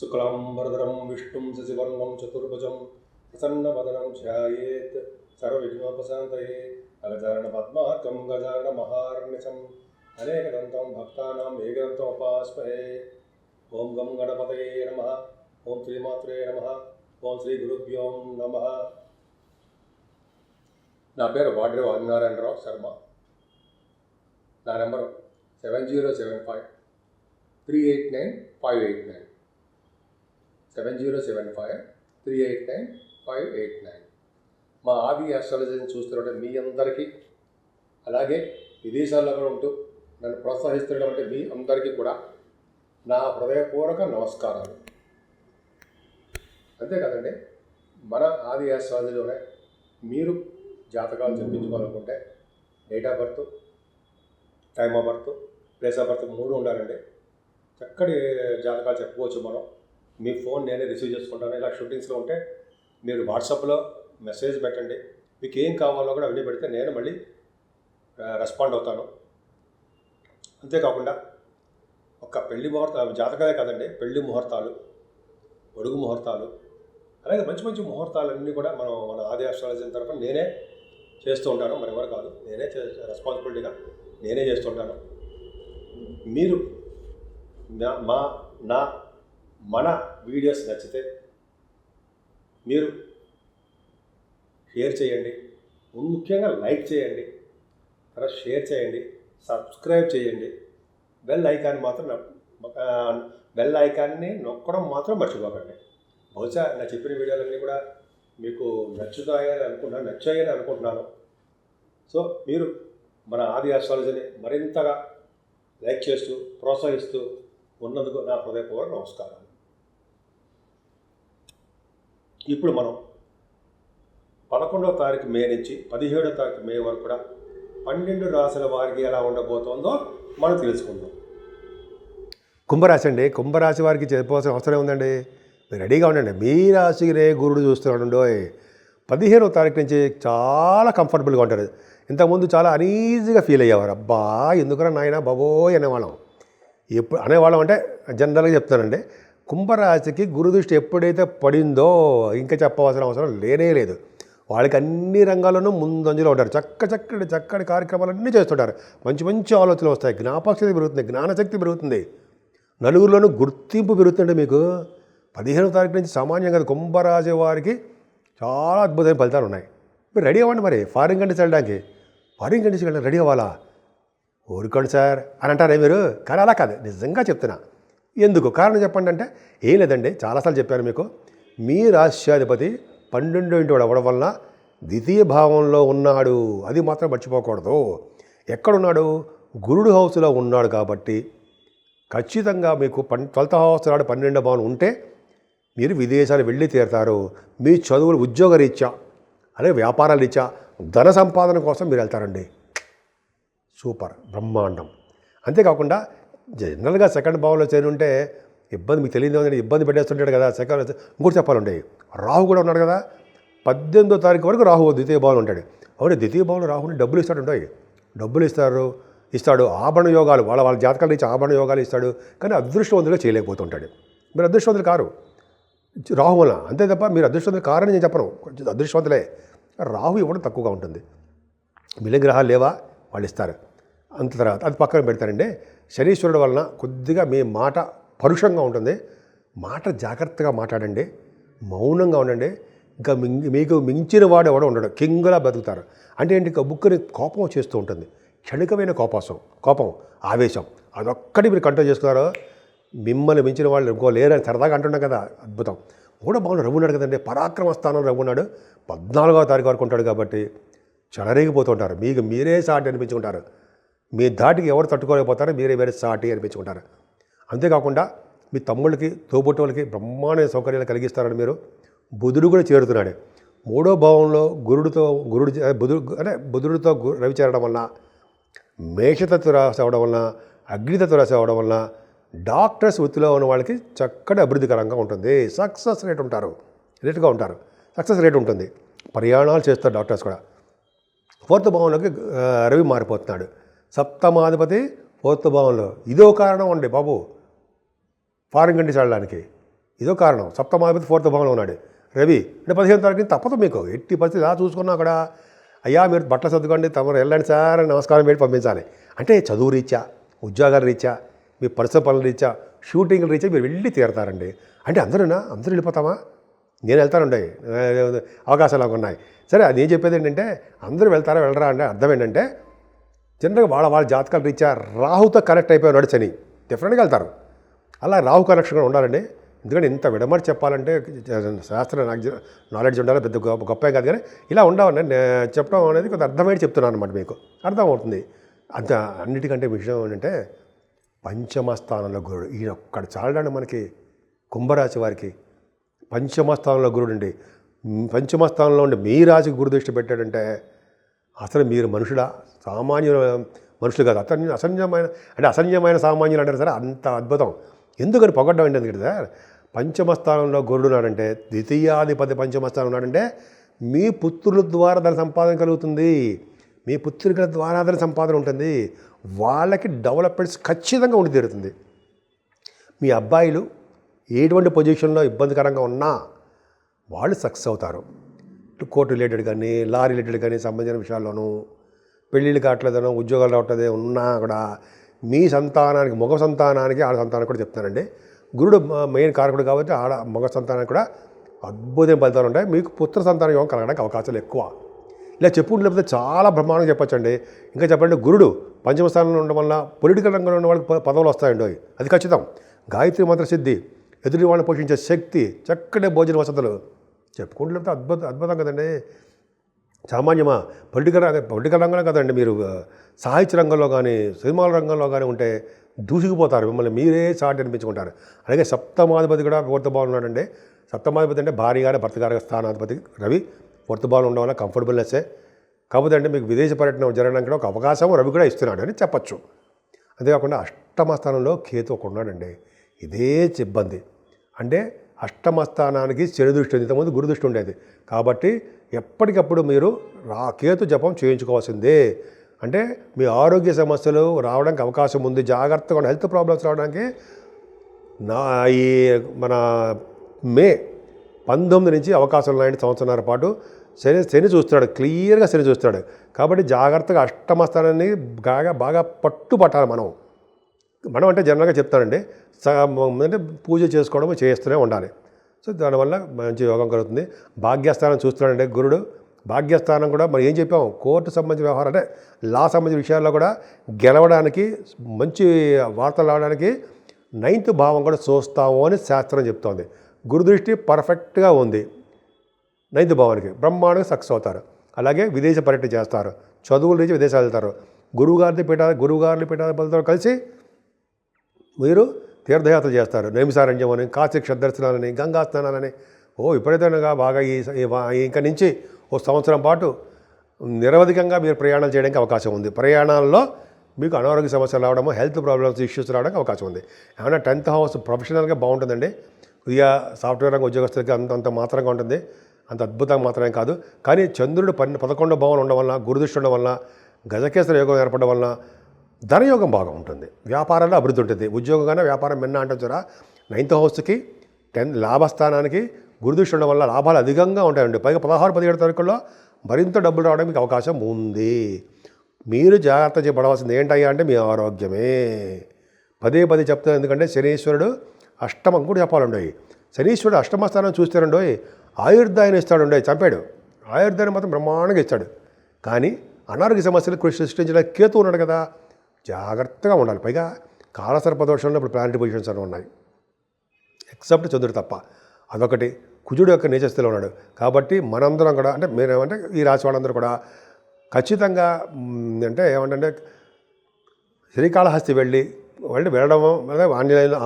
शुक्लांबरधरं विष्णुं शशिवर्णं चतुर्भुजं प्रसन्नवदनं ध्यायेत् सर्वविघ्नोपशान्तये अगजाननपद्मार्कं गजाननमहार्निशम् अनेकदन्तं भक्तानाम् एकदन्तमुपास्महे। ओं गं गणपतये नमः। ओं श्रीमात्रे नमः। ओं श्री गुरुभ्यो नमः। నా పేరు వాడ్రే ఆదినారాయణరావు శర్మ. నా నెంబరు 7075389589 7075389589. మా ఆది ఆస్ట్రాలజీని చూస్తున్నట్టు మీ అందరికీ, అలాగే విదేశాల్లో కూడా ఉంటూ నన్ను ప్రోత్సహిస్తున్నటువంటి మీ అందరికీ కూడా నా హృదయపూర్వక నమస్కారాలు. అంతే కదండి, మన ఆది ఆస్ట్రాలజీలోనే మీరు జాతకాలు చెప్పించుకోవాలనుకుంటే date of birth, time of birth, place of birth 3 ఉండాలండి. చక్కటి జాతకాలు చెప్పుకోవచ్చు మనం. మీ ఫోన్ నేనే రిసీవ్ చేసుకుంటాను. ఇలా షూటింగ్స్లో ఉంటే మీరు వాట్సాప్లో మెసేజ్ పెట్టండి. మీకు ఏం కావాలో కూడా అవన్నీ పెడితే నేను మళ్ళీ రెస్పాండ్ అవుతాను. అంతేకాకుండా ఒక పెళ్లి ముహూర్తాలు జాతకాలే కదండి, పెళ్లి ముహూర్తాలు, ఒడుగు ముహూర్తాలు, అలాగే మంచి మంచి ముహూర్తాలన్నీ కూడా మన ఆది ఆస్ట్రాలజీ తరఫున నేనే చేస్తూ ఉంటాను. మరి ఎవరు కాదు, నేనే రెస్పాన్సిబిలిటీగా నేనే చేస్తుంటాను. మీరు మన వీడియోస్ నచ్చితే మీరు షేర్ చేయండి, ముఖ్యంగా లైక్ చేయండి, తర్వాత షేర్ చేయండి, సబ్స్క్రైబ్ చేయండి. బెల్ ఐకాన్ని నొక్కడం మాత్రం మర్చిపోకండి. బహుశా నా చెప్పిన వీడియోలన్నీ కూడా మీకు నచ్చాయని అనుకుంటున్నాను. సో మీరు మన ఆది ఆస్ట్రాలజీని మరింతగా లైక్ చేస్తూ ప్రోత్సహిస్తూ ఉన్నందుకు నా హృదయపూర్వక నమస్కారాలు. ఇప్పుడు మనం 11వ తారీఖు మే నుంచి 17వ తారీఖు మే వరకు కూడా 12 రాశుల వారికి ఎలా ఉండబోతోందో మనం తెలుసుకుందాం. కుంభరాశి అండి. కుంభరాశి వారికి చెప్పవలసిన అవసరం ఉందండి. మీరు రెడీగా ఉండండి. మీ రాశికి గురుడు చూస్తున్నాడు. 15వ తారీఖు నుంచి చాలా కంఫర్టబుల్గా ఉంటారు. ఇంతకుముందు చాలా అనీజీగా ఫీల్ అయ్యేవారు. అబ్బా ఎందుకురా నాయన బాబోయ్ అనేవాళ్ళం. ఎప్పుడు అనేవాళ్ళం అంటే జనరల్గా చెప్తానండి. కుంభరాశికి గురుదృష్టి ఎప్పుడైతే పడిందో ఇంకా చెప్పవలసిన అవసరం లేనే లేదు. వాళ్ళకి అన్ని రంగాల్లోనూ ముందంజలో ఉంటారు. చక్కటి కార్యక్రమాలన్నీ చేస్తుంటారు. మంచి మంచి ఆలోచనలు వస్తాయి. జ్ఞాపకశక్తి పెరుగుతుంది, జ్ఞానశక్తి పెరుగుతుంది, నలుగురిలోనూ గుర్తింపు పెరుగుతుంటే మీకు 15వ తారీఖు నుంచి సామాన్యంగా కుంభరాశి వారికి చాలా అద్భుతమైన ఫలితాలు ఉన్నాయి. మీరు రెడీ అవ్వండి. మరి ఫారిన్ కంట్రీస్ వెళ్ళడానికి, ఫారిన్ కంట్రీస్కి వెళ్ళడానికి రెడీ అవ్వాలా? ఊరుకోండి సార్ అని అంటారే మీరు. కానీ అలా కాదు, నిజంగా చెప్తున్నా. ఎందుకు కారణం చెప్పండి అంటే ఏం లేదండి, చాలాసార్లు చెప్పాను మీకు. మీ రాష్ట్రాధిపతి 12వ ఇంటి వాడు అవ్వడం వలన ద్వితీయ భావంలో ఉన్నాడు. అది మాత్రం మర్చిపోకూడదు. ఎక్కడున్నాడు? గురుడు హౌస్లో ఉన్నాడు. కాబట్టి ఖచ్చితంగా మీకు 12వ హౌస్ నాడు 12వ భావం ఉంటే మీరు విదేశాలు వెళ్ళి తీరుతారు. మీ చదువులు, ఉద్యోగ రీత్యా, అలాగే వ్యాపారాల రీత్యా, ధన సంపాదన కోసం మీరు వెళ్తారండి. సూపర్, బ్రహ్మాండం. అంతేకాకుండా జనరల్గా సెకండ్ భావంలో చేరి ఉంటే ఇబ్బంది, మీకు తెలియదు, ఇబ్బంది పెట్టేస్తుంటాడు కదా. ఇంకోటి చెప్పాలండి, రాహు కూడా ఉన్నాడు కదా. 18వ తారీఖు వరకు రాహు ద్వితీయ భావంలో ఉంటాడు. అవును, ద్వితీయ భావంలో రాహుని డబ్బులు ఇస్తాడు. ఆభరణ యోగాలు, వాళ్ళ జాతకాల నుంచి ఆభరణ యోగాలు ఇస్తాడు. కానీ అదృష్టవంతులుగా చేయలేకపోతుంటాడు. మీరు అదృష్టవంతులు కారు రాహు వల్ల, అంతే తప్ప మీరు అదృష్టవంతులు కారని నేను చెప్పను. కొంచెం అదృష్టవంతులే. రాహు ఇవ్వడం తక్కువగా ఉంటుంది. మిగిలిన గ్రహాలు లేవా, వాళ్ళు ఇస్తారు. అంత తర్వాత అది పక్కన పెడతారండి. శనీశ్వరుడు వలన కొద్దిగా మీ మాట పరుషంగా ఉంటుంది. మాట జాగ్రత్తగా మాట్లాడండి, మౌనంగా ఉండండి. ఇంకా మీకు మించిన వాడు ఎవడో ఉండడు. కింగులా బతుకుతారు. అంటే ఏంటి, బుక్కుని కోపం చేస్తూ ఉంటుంది. క్షణికమైన కోపం, ఆవేశం, అదొక్కటి మీరు కంట్రోల్ చేసుకున్నారో మిమ్మల్ని మించిన వాళ్ళు ఇంకో లేరని సరదాగా అంటున్నాం కదా. అద్భుతం. కూడా బాగున్నాడు, రవ్వున్నాడు కదండి. పరాక్రమ స్థానం రవ్వున్నాడు. 14వ తారీఖు వరకు ఉంటాడు. కాబట్టి చెలరేగిపోతుంటారు. మీకు మీరే సాటి అనిపించుకుంటారు. మీ ధాటికి ఎవరు తట్టుకోలేకపోతారో మీరే వేరే సాటి అనిపించుకుంటారు. అంతేకాకుండా మీ తమ్ముళ్ళకి, తోబుట్టువులకి బ్రహ్మాండ సౌకర్యాలు కలిగిస్తారని మీరు. బుధుడు కూడా చేరుతున్నాడు 3వ భావంలో. బుధుడితో రవి చేరడం వలన, మేషతత్వ రాశి అవ్వడం వలన, అగ్నితత్వ రాశి అవ్వడం వలన డాక్టర్స్ వృత్తిలో ఉన్న వాళ్ళకి చక్కటి అభివృద్ధికరంగా ఉంటుంది. సక్సెస్ రేట్ ఉంటారు. సక్సెస్ రేట్ ఉంటుంది. ప్రయాణాలు చేస్తారు డాక్టర్స్ కూడా. 4వ భావంలోకి రవి మారిపోతున్నాడు. సప్తమాధిపతి 4వ భావంలో. ఇదో కారణం అండి బాబు ఫారిన్ కంట్రీస్ వెళ్ళడానికి. ఇదో కారణం. సప్తమాధిపతి 4th భావంలో ఉన్నాడు రవి. అంటే 15వ తారీఖు తప్పదు మీకు, ఎట్టి పరిస్థితి ఇలా చూసుకున్నా అక్కడ అయ్యా మీరు బట్టలు సర్దుకోండి తమరు వెళ్ళండి సార్ అని నమస్కారం పెట్టి పంపించాలి. అంటే చదువు రీత్యా, ఉద్యోగాల రీత్యా, మీ పర్సనల్ పనుల రీత్యా, షూటింగ్ల రీత్యా మీరు వెళ్ళి తీరుతారండి. అంటే అందరూ వెళ్ళిపోతామా? నేను వెళ్తానండి, అవకాశాలు నాకు ఉన్నాయి. సరే, అది ఏం చెప్పేది ఏంటంటే అందరూ వెళ్తారా వెళ్ళరా అంటే అర్థం ఏంటంటే జనరల్గా వాళ్ళ జాతకాల రీత్యా రాహుతో కనెక్ట్ అయిపోయినాడు శని, డెఫినెట్గా వెళ్తారు. అలా రాహు కనెక్షన్ కూడా ఉండాలండి. ఎందుకంటే ఇంత విడమరి చెప్పాలంటే శాస్త్ర నాలెడ్జ్ ఉండాలి, పెద్ద గొప్ప కాదు. కానీ ఇలా ఉండవని చెప్పడం అనేది కొంత అర్థమైతే చెప్తున్నాను అనమాట, మీకు అర్థమవుతుంది. అంత అన్నిటికంటే విషయం ఏంటంటే పంచమ స్థానంలో గురుడు, ఈయన ఒక్కడ చాలండి మనకి కుంభరాశి వారికి. పంచమ స్థానంలో గురుడు అండి. పంచమ స్థానంలో ఉండి మీ రాశికి గురు దృష్టి పెట్టాడంటే అసలు మీరు మనుషులా? సామాన్య మనుషులు కాదు, అసంఖ్యమైన సామాన్యులు అంటారు సార్. అంత అద్భుతం. ఎందుకని పొగడ్డం ఏంటి ఎందుకంటే సార్, పంచమ స్థానంలో గురుడు ఉన్నాడంటే, ద్వితీయాధిపతి పంచమ స్థానం ఉన్నాడంటే మీ పుత్రుల ద్వారా దాని సంపాదన కలుగుతుంది, మీ పుత్రికల ద్వారా దాని సంపాదన ఉంటుంది. వాళ్ళకి డెవలప్మెంట్స్ ఖచ్చితంగా ఉండి తీరుతుంది. మీ అబ్బాయిలు ఎటువంటి పొజిషన్లో ఇబ్బందికరంగా ఉన్నా వాళ్ళు సక్సెస్ అవుతారు. కోర్టు రిలేటెడ్ కానీ, లా రిలేటెడ్ కానీ సంబంధించిన విషయాల్లోనూ, పెళ్ళిళ్ళు కావట్లేదనో, ఉద్యోగాలు రావట్లేదే ఉన్నా కూడా మీ సంతానానికి, మగ సంతానానికి, ఆడ సంతానానికి కూడా చెప్తానండి. గురుడు మెయిన్ కారకుడు కాబట్టి మగ సంతానానికి కూడా అద్భుతమైన ఫలితాలు ఉంటాయి. మీకు పుత్ర సంతానం యోగం కలగడానికి అవకాశాలు ఎక్కువ. ఇలా చెప్పుకుంటూ లేకపోతే చాలా బ్రహ్మాండంగా చెప్పొచ్చండి. ఇంకా చెప్పండి, గురుడు పంచమ స్థానంలో ఉండడం వల్ల పొలిటికల్ రంగంలో ఉన్న వాళ్ళకి పదవులు వస్తాయండి, అది ఖచ్చితం. గాయత్రి మంత్ర సిద్ధి, ఎదుటి వాళ్ళని పోషించే శక్తి, చక్కటి భోజన వసతులు, చెప్పుకుంటూ లేకపోతే అద్భుతం కదండి. సామాన్యమా పొలిటికల్ రంగంలో కదండి, మీరు సాహిత్య రంగంలో కానీ, సినిమాల రంగంలో కానీ ఉంటే దూసుకుపోతారు, మిమ్మల్ని మీరే సాటి అనిపించుకుంటారు. అలాగే సప్తమాధిపతి కూడా 4th భావంలో ఉన్నాడండి. సప్తమాధిపతి అంటే భార్య గారి, భర్త గారి స్థానాధిపతి రవి 4th భావంలో ఉండడం వల్ల కంఫర్టబుల్నెస్సే. కాకపోతే అంటే మీకు విదేశ పర్యటన జరగడానికి ఒక అవకాశం రవి కూడా ఇస్తున్నాడు అని చెప్పచ్చు. అంతేకాకుండా అష్టమ స్థానంలో కేతు ఒక ఉన్నాడండి. ఇదే ఇబ్బంది. అంటే అష్టమ స్థానానికి శని దృష్టి, ఇంతకుముందు గురు దృష్టి ఉండేది. కాబట్టి ఎప్పటికప్పుడు మీరు కేతు జపం చేయించుకోవాల్సిందే. అంటే మీ ఆరోగ్య సమస్యలు రావడానికి అవకాశం ఉంది, జాగ్రత్తగా హెల్త్ ప్రాబ్లమ్స్ రావడానికి. ఈ మన మే 19 నుంచి అవకాశం ఉన్నాయండి. సంవత్సరాల పాటు శని చూస్తున్నాడు, క్లియర్గా శని చూస్తున్నాడు. కాబట్టి జాగ్రత్తగా అష్టమ స్థానాన్ని బాగా పట్టాలి మనం అంటే జనరల్గా చెప్తానండి, అంటే పూజ చేసుకోవడం చేస్తూనే ఉండాలి. సో దానివల్ల మంచి యోగం కలుగుతుంది. భాగ్యస్థానం చూస్తున్నాడంటే గురుడు, భాగ్యస్థానం కూడా మనం ఏం చెప్పాము, కోర్టు సంబంధించిన వ్యవహారం అంటే లా సంబంధించిన విషయాల్లో కూడా గెలవడానికి, మంచి వార్తలు రావడానికి 9th భావం కూడా చూస్తాము అని శాస్త్రం చెప్తోంది. గురుదృష్టి పర్ఫెక్ట్గా ఉంది 9th భావానికి, బ్రహ్మాండంగా సక్సెస్ అవుతారు. అలాగే విదేశ పర్యటన చేస్తారు, చదువుల నుంచి విదేశాలు వెళ్తారు. గురువుగారి పీఠాధిపతులతో కలిసి మీరు తీర్థయాత్ర చేస్తారు. నైమిసారణ్యం అని, కాశీ క్షేత్రదర్శనాలని, గంగా స్నానాలని. విపరీతంగా బాగా ఇంక నుంచి 1 సంవత్సరం పాటు నిరవధికంగా మీరు ప్రయాణాలు చేయడానికి అవకాశం ఉంది. ప్రయాణాల్లో మీకు అనారోగ్య సమస్యలు రావడము, హెల్త్ ప్రాబ్లమ్స్, ఇష్యూస్ రావడానికి అవకాశం ఉంది. ఏమైనా 10th హౌస్ ప్రొఫెషనల్గా బాగుంటుందండి. కొద్దిగా సాఫ్ట్వేర్ రంగ ఉద్యోగస్తులకి అంత మాత్రంగా ఉంటుంది, అంత అద్భుతంగా మాత్రమే కాదు. కానీ చంద్రుడు 11వ భావం ఉండడం వల్ల, గురుదృష్టి ఉండడం వల్ల, గజకేసర యోగం ఏర్పడడం వల్ల ధనయోగం బాగా ఉంటుంది, వ్యాపారంలో అభివృద్ధి ఉంటుంది. ఉద్యోగంగానే వ్యాపారం మిన్న అంటే చూరా 9th హౌస్కి 10 లాభస్థానానికి గురుదృష్టి ఉండడం వల్ల లాభాలు అధికంగా ఉంటాయండి. పైగా 16-17 తారీఖుల్లో మరింత డబ్బులు రావడానికి మీకు అవకాశం ఉంది. మీరు జాగ్రత్త చేయబడవలసింది ఏంటయ్యా అంటే మీ ఆరోగ్యమే. పదే చెప్తాను, ఎందుకంటే శనీశ్వరుడు అష్టమం కూడా చెప్పాలండి. శనీశ్వరుడు అష్టమ స్థానం చూస్తారండి, ఆయుర్దాయాన్ని ఇస్తాడు, చంపాడు. ఆయుర్దాయాన్ని మాత్రం బ్రహ్మాండంగా ఇస్తాడు. కానీ అనారోగ్య సమస్యలు సృష్టించడానికి కేతు ఉన్నాడు కదా, జాగ్రత్తగా ఉండాలి. పైగా కాలసర్పదోషంలో ఇప్పుడు ప్లానెటరీ పొజిషన్స్ అని ఉన్నాయి, ఎక్సెప్ట్ చంద్రుడు తప్ప. అదొకటి. కుజుడు యొక్క నీచస్థితిలో ఉన్నాడు. కాబట్టి మనందరం కూడా, అంటే మీరేమంటే ఈ రాశి వాళ్ళందరూ కూడా ఖచ్చితంగా అంటే ఏమంటే శ్రీకాళహస్తి వెళ్ళడము, అదే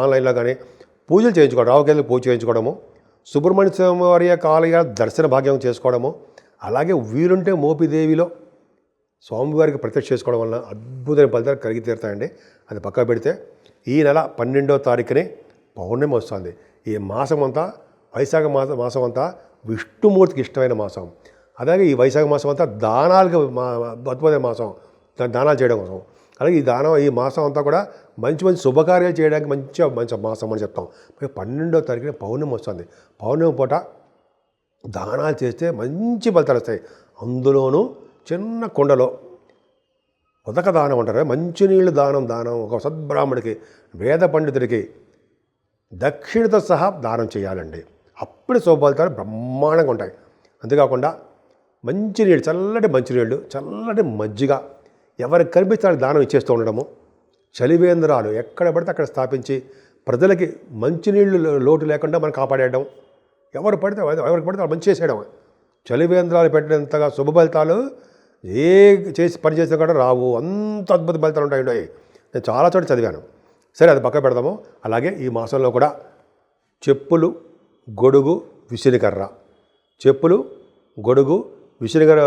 ఆన్లైన్లో కానీ పూజలు చేయించుకోవడం, రావుకేంద్ర పూజ చేయించుకోవడము, సుబ్రహ్మణ్య స్వామి వారి యొక్క ఆలయ దర్శన భాగ్యం చేసుకోవడము, అలాగే వీలుంటే మోపిదేవిలో స్వామివారికి ప్రత్యక్ష చేసుకోవడం వలన అద్భుతమైన ఫలితాలు కలిగి తీరుతాయండి. అది పక్క పెడితే ఈ నెల 12వ తారీఖుని పౌర్ణమి వస్తుంది. ఈ మాసం అంతా, వైశాఖ మాసం అంతా విష్ణుమూర్తికి ఇష్టమైన మాసం. అలాగే ఈ వైశాఖ మాసం అంతా దానాలకు అద్భుతమైన మాసం, దానాలు చేయడం కోసం. అలాగే ఈ మాసం అంతా కూడా మంచి మంచి శుభకార్యాలు చేయడానికి మంచి మాసం అని చెప్తాం. 12వ తారీఖున పౌర్ణమి వస్తుంది. పౌర్ణమి పూట దానాలు చేస్తే మంచి ఫలితాలు వస్తాయి. అందులోనూ చిన్న కుండలో ఉదక దానం అంటారు, మంచినీళ్ళు దానం ఒక సద్బ్రాహ్మడికి, వేద పండితుడికి దక్షిణతో సహా దానం చేయాలండి. అప్పుడు శుభఫలితాలు బ్రహ్మాండంగా ఉంటాయి. అంతేకాకుండా మంచినీళ్ళు, చల్లటి మంచినీళ్ళు, చల్లటి మజ్జిగ ఎవరికి కనిపిస్తే దానం ఇచ్చేస్తూ ఉండడము. చలివేంద్రాలు ఎక్కడ పడితే అక్కడ స్థాపించి ప్రజలకి మంచినీళ్ళు లోటు లేకుండా మనం కాపాడేయడం. ఎవరికి పడితే వాళ్ళు మంచి చేసేయడం. చలివేంద్రాలు పెట్టినంతగా శుభ ఫలితాలు పని చేసినా కూడా రావు. అంత అద్భుత ఫలితాలు ఉంటాయి. నేను చాలా చోట చదివాను. సరే, అది పక్క పెడదాము. అలాగే ఈ మాసంలో కూడా చెప్పులు, గొడుగు, విసిరికర్ర, చెప్పులు, గొడుగు, విసిరికర్ర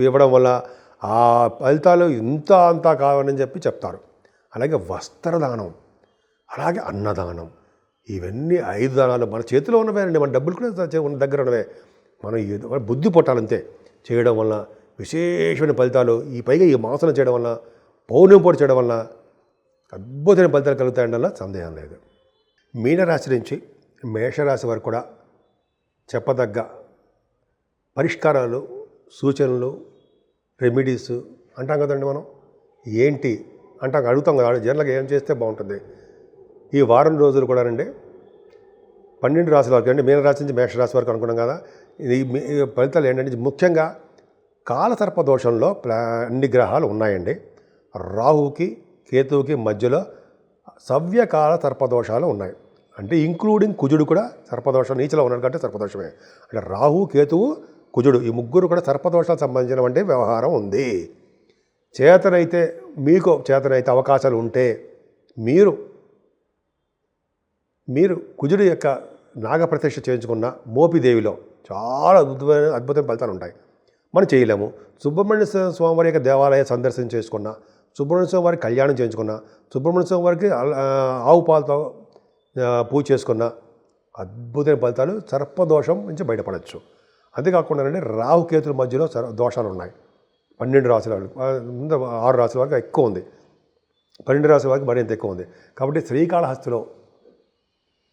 ఇవ్వడం వల్ల ఆ ఫలితాలు అంతా కావాలని చెప్తారు. అలాగే వస్త్రదానం, అలాగే అన్నదానం, ఇవన్నీ 5 దానాలు మన చేతిలో ఉన్నవేనండి. మన డబ్బులు కూడా మన దగ్గర ఉన్నవే. మనం బుద్ధి పొట్టాలంతే. చేయడం వల్ల విశేషమైన ఫలితాలు, పైగా ఈ మాసం చేయడం వల్ల, పౌర్ణమి పూట చేయడం వల్ల అద్భుతమైన ఫలితాలు కలుగుతాయండల్లా సందేహం లేదు. మీనరాశి నుంచి మేషరాశి వరకు కూడా చెప్పదగ్గ పరిష్కారాలు, సూచనలు, రెమెడీస్ అంటాం కదండి. మనం ఏంటి అడుగుతాం కదా, జనరల్గా ఏం చేస్తే బాగుంటుంది. ఈ వారం రోజులు కూడా రండి 12 రాశుల వరకు అండి, మీనరాశి నుంచి మేషరాశి వరకు అనుకున్నాం కదా. ఈ ఫలితాలు ఏంటంటే ముఖ్యంగా కాలసర్ప దోషంలో అన్ని గ్రహాలు ఉన్నాయండి. రాహుకి, కేతువుకి మధ్యలో సవ్యకాల సర్పదోషాలు ఉన్నాయి. అంటే ఇంక్లూడింగ్ కుజుడు కూడా సర్పదోషం, నీచలో ఉన్నాడు కాబట్టి సర్పదోషమే. అంటే రాహు, కేతువు, కుజుడు ఈ ముగ్గురు కూడా సర్పదోషాలకు సంబంధించినటువంటి వ్యవహారం ఉంది. మీకు చేతనైతే అవకాశాలు ఉంటే మీరు కుజుడు యొక్క నాగప్రతిష్ఠ చేయించుకున్న మోపిదేవిలో చాలా అద్భుతమైన ఫలితాలు ఉంటాయి. మనం చేయలేము. సుబ్రహ్మణ్య స్వామివారి యొక్క దేవాలయ సందర్శన చేసుకున్నా, సుబ్రహ్మణ్య స్వామి వారికి కళ్యాణం చేయించుకున్నా, సుబ్రహ్మణ్య స్వామి వారికి ఆవు పాలతో పూజ చేసుకున్న అద్భుతమైన ఫలితాలు సర్పదోషం నుంచి బయటపడవచ్చు. అంతేకాకుండా రాహుకేతుల మధ్యలో దోషాలు ఉన్నాయి. 12 రాశుల వరకు, 6 రాశుల వరకు ఎక్కువ ఉంది. 12 రాశుల వరకు మరింత ఎక్కువ ఉంది. కాబట్టి శ్రీకాళహస్తిలో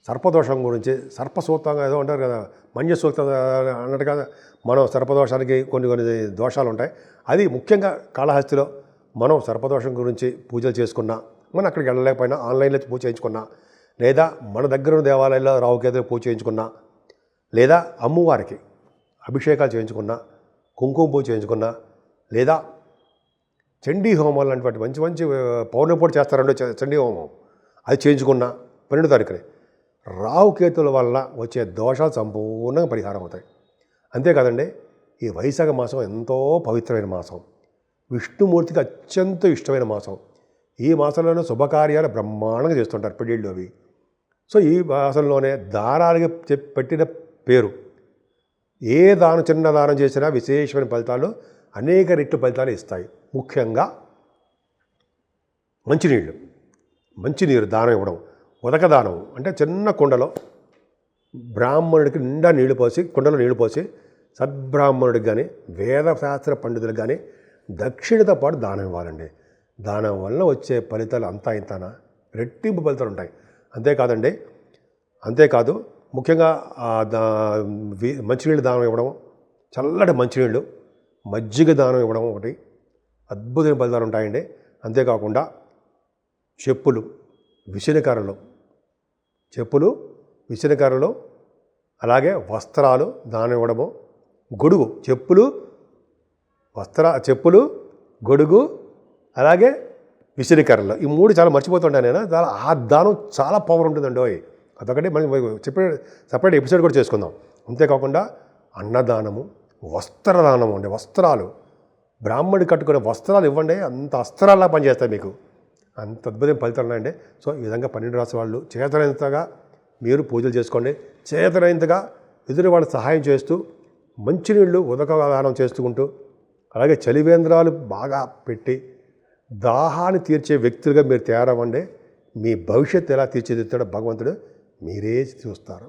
సర్పదోషం గురించి సర్పసూక్తంగా ఏదో అంటారు కదా, మన్య సూక్తం అన్నట్టు కదా, మనం సర్పదోషానికి కొన్ని దోషాలు ఉంటాయి. అది ముఖ్యంగా కాళహస్తిలో మనం సర్పదోషం గురించి పూజలు చేసుకున్నా, మనం అక్కడికి వెళ్ళలేకపోయినా ఆన్లైన్లో పూజ చేయించుకున్నా, లేదా మన దగ్గర ఉన్న దేవాలయాల్లో రాహుకేతులు పూజ చేయించుకున్నా, లేదా అమ్మవారికి అభిషేకాలు చేయించుకున్నా, కుంకుమ పూజ చేయించుకున్నా, లేదా చండీ హోమాలు లాంటి మంచి పౌర్ణమి పూట చేస్తారండి చండీ హోమం, అది చేయించుకున్నా 12 తారీఖునే రాహుకేతుల వల్ల వచ్చే దోషాలు సంపూర్ణంగా పరిహారం అవుతాయి. అంతేకాదండి, ఈ వైశాఖ మాసం ఎంతో పవిత్రమైన మాసం, విష్ణుమూర్తికి అత్యంత ఇష్టమైన మాసం. ఈ మాసంలోనే శుభకార్యాలు బ్రహ్మాండంగా చేస్తుంటారు పెళ్ళిళ్ళు అవి. సో ఈ మాసంలోనే దానాలకి పెట్టిన పేరు. ఏ చిన్న దానం చేసినా విశేషమైన ఫలితాలు, అనేక రెట్లు ఫలితాలు ఇస్తాయి. ముఖ్యంగా మంచినీరు దానం ఇవ్వడం, ఉదక దానం అంటే చిన్న కుండలో బ్రాహ్మణుడికి నిండా కుండలో నీళ్లు పోసి సద్బ్రాహ్మణుడికి కానీ, వేదశాస్త్ర పండితులకు కానీ దక్షిణతో పాటు దానం ఇవ్వాలండి. దానం వల్ల వచ్చే ఫలితాలు అంతా ఇంతనా రెట్టింపు ఫలితాలు ఉంటాయి. అంతేకాదు ముఖ్యంగా మంచినీళ్ళు దానం ఇవ్వడం, చల్లటి మంచినీళ్ళు, మజ్జిగ దానం ఇవ్వడం ఒకటి అద్భుతమైన ఫలితాలు ఉంటాయండి. అంతేకాకుండా చెప్పులు, విసిరికర్రలు, అలాగే వస్త్రాలు దానం ఇవ్వడము, గొడుగు, చెప్పులు, గొడుగు, అలాగే విసిరికర్రలు, ఈ 3 చాలా మర్చిపోతుంటాను నేను. ఆ దానం చాలా పవర్ ఉంటుందండి. అదొకటి మనం సపరేట్ ఎపిసోడ్ కూడా చేసుకుందాం. అంతేకాకుండా అన్నదానము, వస్త్రదానం అండి. వస్త్రాలు, బ్రాహ్మణుడు కట్టుకునే వస్త్రాలు ఇవ్వండి, అంత అస్త్రాల్లా పనిచేస్తాయి మీకు. అంత అద్భుతమైన ఫలితాలు ఉన్నాయండి. సో ఈ విధంగా 12 రాశి వాళ్ళు చేతనైనంతగా మీరు పూజలు చేసుకోండి. చేతనైనంతగా ఎదురు వాళ్ళు సహాయం చేస్తూ, మంచినీళ్ళు ఉదకదానం చేసుకుంటూ, అలాగే చలివేంద్రాలు బాగా పెట్టి దాహాన్ని తీర్చే వ్యక్తులుగా మీరు తయారవ్వండి. మీ భవిష్యత్తు ఎలా తీర్చిదిద్దాడో భగవంతుడు మీరే చూస్తారు.